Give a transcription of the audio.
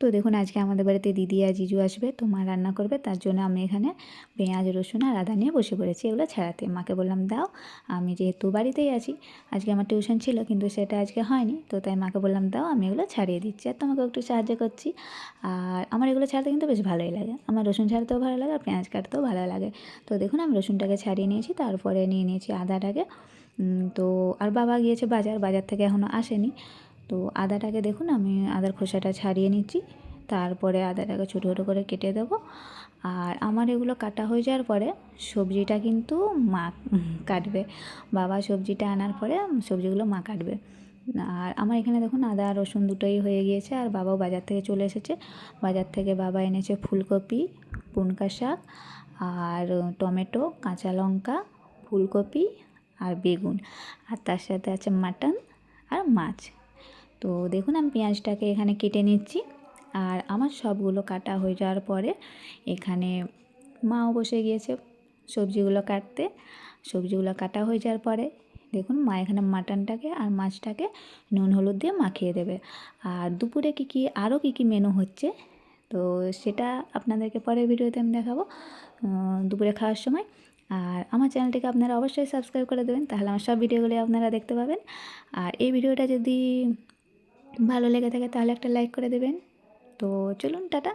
তো দেখুন আজকে আমাদের বাড়িতে দিদি আর জিজু আসবে, তো মা রান্না করবে, তার জন্য আমি এখানে পেঁয়াজ রসুন আর আদা নিয়ে বসে পড়েছি এগুলো ছাড়াতে। মাকে বললাম দাও, আমি যেহেতু বাড়িতেই আছি, আজকে আমার টিউশন ছিল কিন্তু সেটা আজকে হয়নি, তো তাই মাকে বললাম দাও আমি এগুলো ছাড়িয়ে দিচ্ছি আর তোমাকে একটু সাহায্য করছি। আর আমার এগুলো ছাড়াতে কিন্তু বেশ ভালোই লাগে, আমার রসুন ছাড়াতেও ভালো লাগে আর পেঁয়াজ কাটতেও ভালো লাগে। তো দেখুন আমি রসুনটাকে ছাড়িয়ে নিয়েছি, তারপরে নিয়ে নিয়েছি আদাটাকে। তো আর বাবা গিয়েছে বাজার থেকে এখনও আসেনি। তো আদাটাকে দেখুন আমি আদার খোসাটা ছাড়িয়ে নিচ্ছি, তারপরে আদাটাকে ছোটো ছোটো করে কেটে দেবো। আর আমার এগুলো কাটা হয়ে যাওয়ার পরে সবজিটা কিন্তু মা কাটবে। বাবা সবজিটা আনার পরে সবজিগুলো মা কাটবে। আর আমার এখানে দেখুন আদা রসুন দুটোই হয়ে গিয়েছে, আর বাবাও বাজার থেকে চলে এসেছে। বাজার থেকে বাবা এনেছে ফুলকপি, পুনকা শাক, আর টমেটো, কাঁচা লঙ্কা, ফুলকপি আর বেগুন, আর তার সাথে আছে মাটন আর মাছ। তো দেখুন আমি পেঁয়াজটাকে এখানে কেটে নিচ্ছি। আর আমার সবগুলো কাটা হয়ে যাওয়ার পরে এখানে মাও বসে গিয়েছে সবজিগুলো কাটতে। সবজিগুলো কাটা হয়ে যাওয়ার পরে দেখুন মা এখানে মাটনটাকে আর মাছটাকে নুন হলুদ দিয়ে মাখিয়ে দেবে। আর দুপুরে আরও কী কী মেনু হচ্ছে, তো সেটা আপনাদেরকে পরের ভিডিওতে আমি দেখাবো দুপুরে খাওয়ার সময়। আর আমার চ্যানেলটিকে আপনারা অবশ্যই সাবস্ক্রাইব করে দেবেন, তাহলে আমার সব ভিডিওগুলি আপনারা দেখতে পাবেন। আর এই ভিডিওটা যদি ভালো লেগে থাকে তাহলে একটা লাইক করে দেবেন। তো চলুন টাটা।